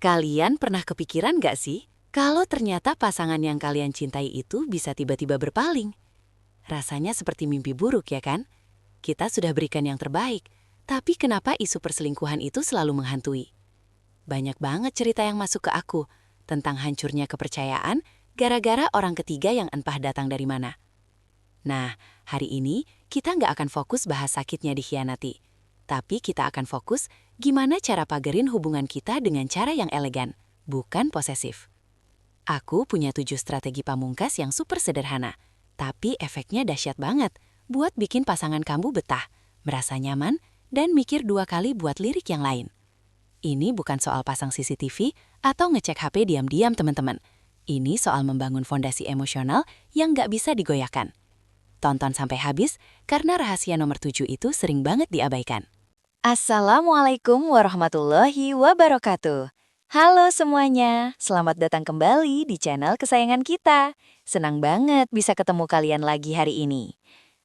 Kalian pernah kepikiran gak sih, kalau ternyata pasangan yang kalian cintai itu bisa tiba-tiba berpaling? Rasanya seperti mimpi buruk ya kan? Kita sudah berikan yang terbaik, tapi kenapa isu perselingkuhan itu selalu menghantui? Banyak banget cerita yang masuk ke aku, tentang hancurnya kepercayaan, gara-gara orang ketiga yang entah datang dari mana. Nah, hari ini kita nggak akan fokus bahas sakitnya dikhianati. Tapi kita akan fokus gimana cara pagerin hubungan kita dengan cara yang elegan, bukan posesif. Aku punya 7 strategi pamungkas yang super sederhana, tapi efeknya dahsyat banget buat bikin pasangan kamu betah, merasa nyaman, dan mikir 2 kali buat lirik yang lain. Ini bukan soal pasang CCTV atau ngecek HP diam-diam teman-teman. Ini soal membangun fondasi emosional yang nggak bisa digoyahkan. Tonton sampai habis, karena rahasia nomor 7 itu sering banget diabaikan. Assalamualaikum warahmatullahi wabarakatuh. Halo semuanya, selamat datang kembali di channel kesayangan kita. Senang banget bisa ketemu kalian lagi hari ini.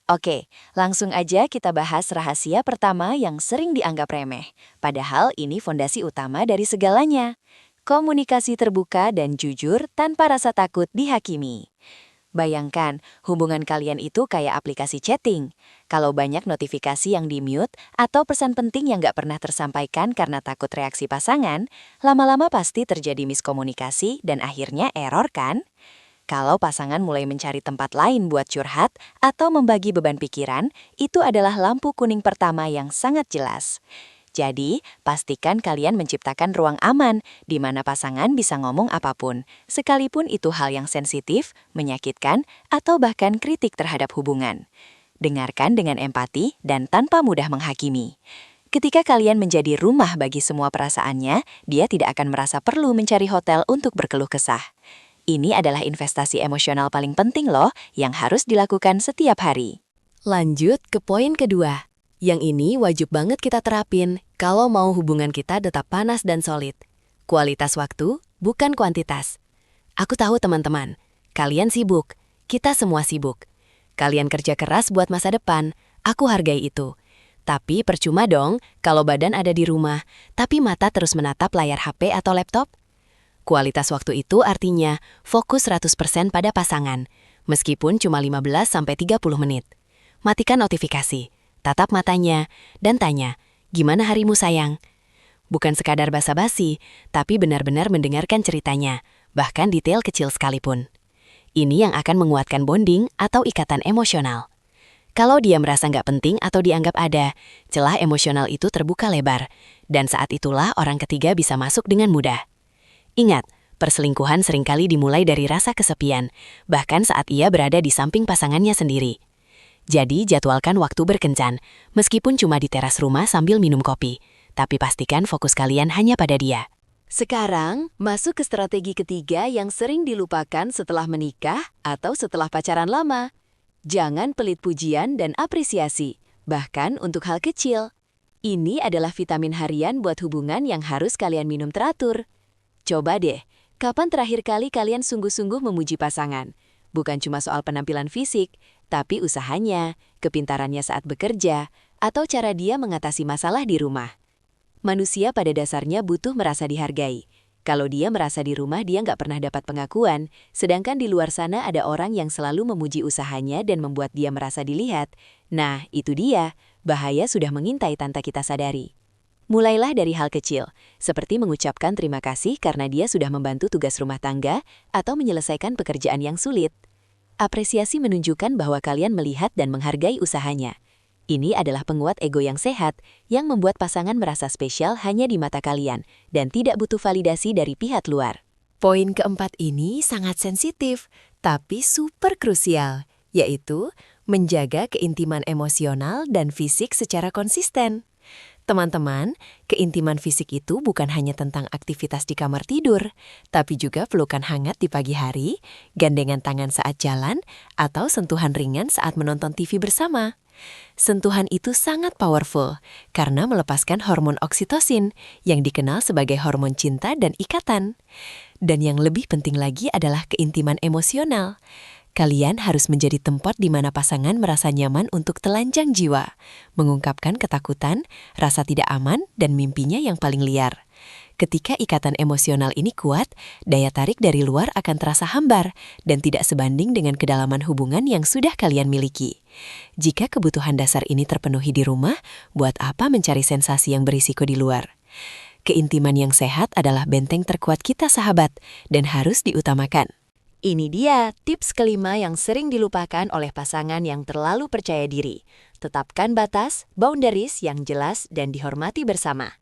Oke, langsung aja kita bahas rahasia pertama yang sering dianggap remeh. Padahal ini fondasi utama dari segalanya. Komunikasi terbuka dan jujur tanpa rasa takut dihakimi. Bayangkan, hubungan kalian itu kayak aplikasi chatting. Kalau banyak notifikasi yang di-mute atau pesan penting yang nggak pernah tersampaikan karena takut reaksi pasangan, lama-lama pasti terjadi miskomunikasi dan akhirnya error kan? Kalau pasangan mulai mencari tempat lain buat curhat atau membagi beban pikiran, itu adalah lampu kuning pertama yang sangat jelas. Jadi, pastikan kalian menciptakan ruang aman di mana pasangan bisa ngomong apapun, sekalipun itu hal yang sensitif, menyakitkan, atau bahkan kritik terhadap hubungan. Dengarkan dengan empati dan tanpa mudah menghakimi. Ketika kalian menjadi rumah bagi semua perasaannya, dia tidak akan merasa perlu mencari hotel untuk berkeluh kesah. Ini adalah investasi emosional paling penting loh yang harus dilakukan setiap hari. Lanjut ke poin kedua. Yang ini wajib banget kita terapin kalau mau hubungan kita tetap panas dan solid. Kualitas waktu, bukan kuantitas. Aku tahu teman-teman, kalian sibuk, kita semua sibuk. Kalian kerja keras buat masa depan, aku hargai itu. Tapi percuma dong kalau badan ada di rumah, tapi mata terus menatap layar HP atau laptop. Kualitas waktu itu artinya fokus 100% pada pasangan, meskipun cuma 15-30 menit. Matikan notifikasi. Tatap matanya, dan tanya, gimana harimu sayang? Bukan sekadar basa-basi, tapi benar-benar mendengarkan ceritanya, bahkan detail kecil sekalipun. Ini yang akan menguatkan bonding atau ikatan emosional. Kalau dia merasa nggak penting atau dianggap ada, celah emosional itu terbuka lebar, dan saat itulah orang ketiga bisa masuk dengan mudah. Ingat, perselingkuhan seringkali dimulai dari rasa kesepian, bahkan saat ia berada di samping pasangannya sendiri. Jadi jadwalkan waktu berkencan, meskipun cuma di teras rumah sambil minum kopi. Tapi pastikan fokus kalian hanya pada dia. Sekarang, masuk ke strategi ketiga yang sering dilupakan setelah menikah atau setelah pacaran lama. Jangan pelit pujian dan apresiasi, bahkan untuk hal kecil. Ini adalah vitamin harian buat hubungan yang harus kalian minum teratur. Coba deh, kapan terakhir kali kalian sungguh-sungguh memuji pasangan? Bukan cuma soal penampilan fisik, tapi usahanya, kepintarannya saat bekerja, atau cara dia mengatasi masalah di rumah. Manusia pada dasarnya butuh merasa dihargai. Kalau dia merasa di rumah dia nggak pernah dapat pengakuan, sedangkan di luar sana ada orang yang selalu memuji usahanya dan membuat dia merasa dilihat. Nah, itu dia, bahaya sudah mengintai tanpa kita sadari. Mulailah dari hal kecil, seperti mengucapkan terima kasih karena dia sudah membantu tugas rumah tangga atau menyelesaikan pekerjaan yang sulit. Apresiasi menunjukkan bahwa kalian melihat dan menghargai usahanya. Ini adalah penguat ego yang sehat, yang membuat pasangan merasa spesial hanya di mata kalian, dan tidak butuh validasi dari pihak luar. Poin keempat ini sangat sensitif, tapi super krusial, yaitu menjaga keintiman emosional dan fisik secara konsisten. Teman-teman, keintiman fisik itu bukan hanya tentang aktivitas di kamar tidur, tapi juga pelukan hangat di pagi hari, gandengan tangan saat jalan, atau sentuhan ringan saat menonton TV bersama. Sentuhan itu sangat powerful karena melepaskan hormon oksitosin yang dikenal sebagai hormon cinta dan ikatan. Dan yang lebih penting lagi adalah keintiman emosional. Kalian harus menjadi tempat di mana pasangan merasa nyaman untuk telanjang jiwa, mengungkapkan ketakutan, rasa tidak aman, dan mimpinya yang paling liar. Ketika ikatan emosional ini kuat, daya tarik dari luar akan terasa hambar dan tidak sebanding dengan kedalaman hubungan yang sudah kalian miliki. Jika kebutuhan dasar ini terpenuhi di rumah, buat apa mencari sensasi yang berisiko di luar? Keintiman yang sehat adalah benteng terkuat kita, sahabat, dan harus diutamakan. Ini dia tips kelima yang sering dilupakan oleh pasangan yang terlalu percaya diri. Tetapkan batas, boundaries yang jelas dan dihormati bersama.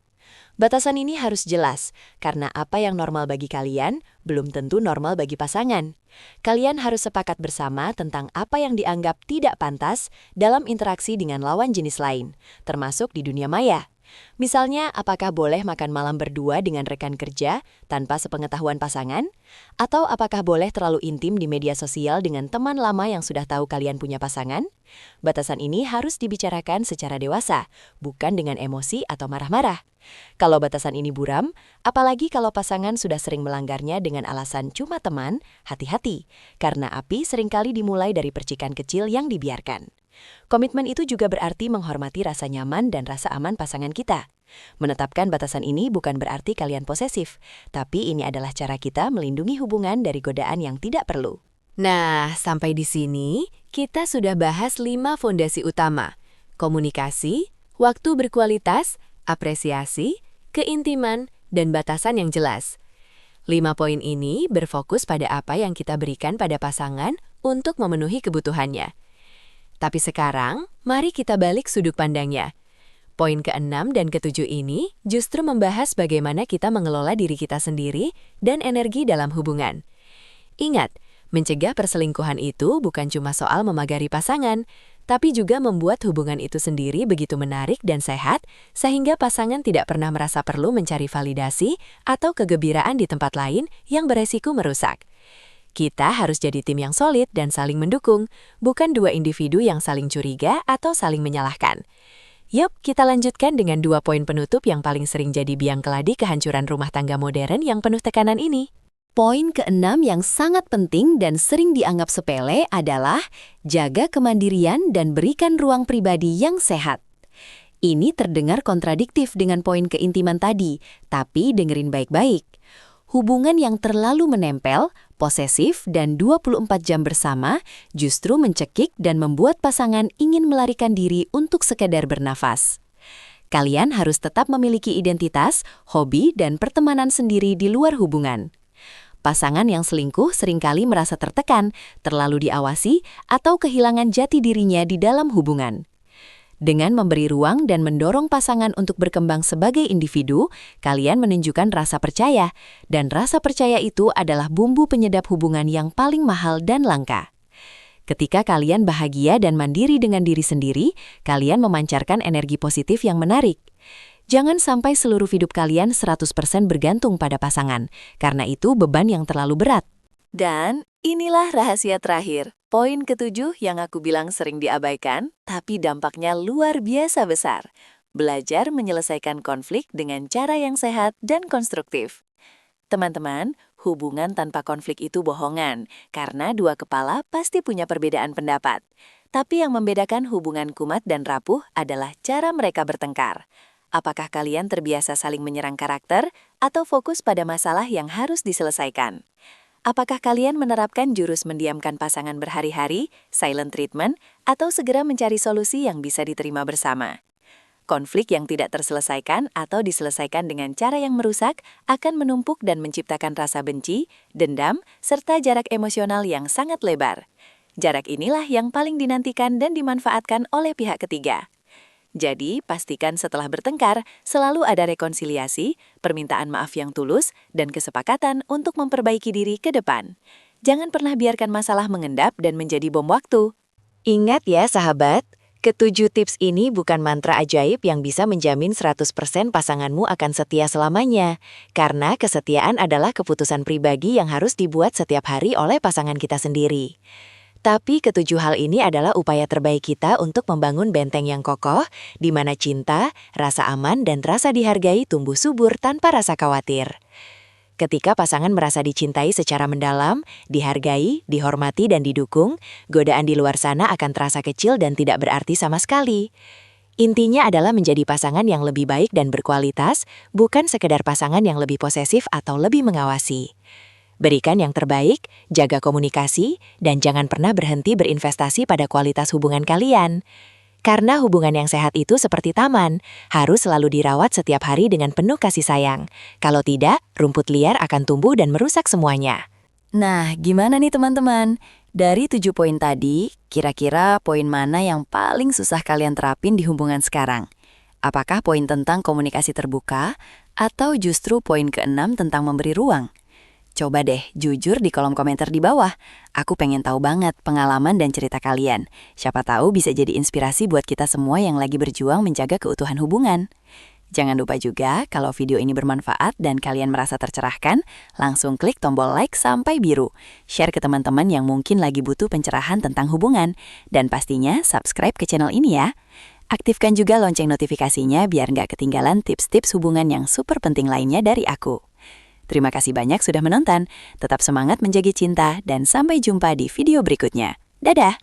Batasan ini harus jelas, karena apa yang normal bagi kalian belum tentu normal bagi pasangan. Kalian harus sepakat bersama tentang apa yang dianggap tidak pantas dalam interaksi dengan lawan jenis lain, termasuk di dunia maya. Misalnya, apakah boleh makan malam berdua dengan rekan kerja tanpa sepengetahuan pasangan? Atau apakah boleh terlalu intim di media sosial dengan teman lama yang sudah tahu kalian punya pasangan? Batasan ini harus dibicarakan secara dewasa, bukan dengan emosi atau marah-marah. Kalau batasan ini buram, apalagi kalau pasangan sudah sering melanggarnya dengan alasan cuma teman, hati-hati, karena api seringkali dimulai dari percikan kecil yang dibiarkan. Komitmen itu juga berarti menghormati rasa nyaman dan rasa aman pasangan kita. Menetapkan batasan ini bukan berarti kalian posesif, tapi ini adalah cara kita melindungi hubungan dari godaan yang tidak perlu. Nah, sampai di sini, kita sudah bahas 5 fondasi utama. Komunikasi, waktu berkualitas, apresiasi, keintiman, dan batasan yang jelas. 5 poin ini berfokus pada apa yang kita berikan pada pasangan untuk memenuhi kebutuhannya. Tapi sekarang, mari kita balik sudut pandangnya. Poin ke-6 dan ke-7 ini justru membahas bagaimana kita mengelola diri kita sendiri dan energi dalam hubungan. Ingat, mencegah perselingkuhan itu bukan cuma soal memagari pasangan, tapi juga membuat hubungan itu sendiri begitu menarik dan sehat, sehingga pasangan tidak pernah merasa perlu mencari validasi atau kegembiraan di tempat lain yang beresiko merusak. Kita harus jadi tim yang solid dan saling mendukung, bukan dua individu yang saling curiga atau saling menyalahkan. Yup, kita lanjutkan dengan 2 poin penutup yang paling sering jadi biang keladi kehancuran rumah tangga modern yang penuh tekanan ini. Poin ke-6 yang sangat penting dan sering dianggap sepele adalah jaga kemandirian dan berikan ruang pribadi yang sehat. Ini terdengar kontradiktif dengan poin keintiman tadi, tapi dengerin baik-baik. Hubungan yang terlalu menempel, posesif, dan 24 jam bersama justru mencekik dan membuat pasangan ingin melarikan diri untuk sekedar bernafas. Kalian harus tetap memiliki identitas, hobi, dan pertemanan sendiri di luar hubungan. Pasangan yang selingkuh seringkali merasa tertekan, terlalu diawasi, atau kehilangan jati dirinya di dalam hubungan. Dengan memberi ruang dan mendorong pasangan untuk berkembang sebagai individu, kalian menunjukkan rasa percaya, dan rasa percaya itu adalah bumbu penyedap hubungan yang paling mahal dan langka. Ketika kalian bahagia dan mandiri dengan diri sendiri, kalian memancarkan energi positif yang menarik. Jangan sampai seluruh hidup kalian 100% bergantung pada pasangan, karena itu beban yang terlalu berat. Dan inilah rahasia terakhir, poin ke-7 yang aku bilang sering diabaikan, tapi dampaknya luar biasa besar. Belajar menyelesaikan konflik dengan cara yang sehat dan konstruktif. Teman-teman, hubungan tanpa konflik itu bohongan, karena dua kepala pasti punya perbedaan pendapat. Tapi yang membedakan hubungan kumat dan rapuh adalah cara mereka bertengkar. Apakah kalian terbiasa saling menyerang karakter atau fokus pada masalah yang harus diselesaikan? Apakah kalian menerapkan jurus mendiamkan pasangan berhari-hari, silent treatment, atau segera mencari solusi yang bisa diterima bersama? Konflik yang tidak terselesaikan atau diselesaikan dengan cara yang merusak akan menumpuk dan menciptakan rasa benci, dendam, serta jarak emosional yang sangat lebar. Jarak inilah yang paling dinantikan dan dimanfaatkan oleh pihak ketiga. Jadi, pastikan setelah bertengkar, selalu ada rekonsiliasi, permintaan maaf yang tulus, dan kesepakatan untuk memperbaiki diri ke depan. Jangan pernah biarkan masalah mengendap dan menjadi bom waktu. Ingat ya sahabat, ke-7 tips ini bukan mantra ajaib yang bisa menjamin 100% pasanganmu akan setia selamanya. Karena kesetiaan adalah keputusan pribadi yang harus dibuat setiap hari oleh pasangan kita sendiri. Tapi ke-7 hal ini adalah upaya terbaik kita untuk membangun benteng yang kokoh, di mana cinta, rasa aman, dan rasa dihargai tumbuh subur tanpa rasa khawatir. Ketika pasangan merasa dicintai secara mendalam, dihargai, dihormati, dan didukung, godaan di luar sana akan terasa kecil dan tidak berarti sama sekali. Intinya adalah menjadi pasangan yang lebih baik dan berkualitas, bukan sekedar pasangan yang lebih posesif atau lebih mengawasi. Berikan yang terbaik, jaga komunikasi, dan jangan pernah berhenti berinvestasi pada kualitas hubungan kalian. Karena hubungan yang sehat itu seperti taman, harus selalu dirawat setiap hari dengan penuh kasih sayang. Kalau tidak, rumput liar akan tumbuh dan merusak semuanya. Nah, gimana nih teman-teman? Dari 7 poin tadi, kira-kira poin mana yang paling susah kalian terapin di hubungan sekarang? Apakah poin tentang komunikasi terbuka, atau justru poin ke-6 tentang memberi ruang? Coba deh jujur di kolom komentar di bawah. Aku pengen tahu banget pengalaman dan cerita kalian. Siapa tahu bisa jadi inspirasi buat kita semua yang lagi berjuang menjaga keutuhan hubungan. Jangan lupa juga kalau video ini bermanfaat dan kalian merasa tercerahkan, langsung klik tombol like sampai biru. Share ke teman-teman yang mungkin lagi butuh pencerahan tentang hubungan. Dan pastinya subscribe ke channel ini ya. Aktifkan juga lonceng notifikasinya biar nggak ketinggalan tips-tips hubungan yang super penting lainnya dari aku. Terima kasih banyak sudah menonton. Tetap semangat menjaga cinta dan sampai jumpa di video berikutnya. Dadah!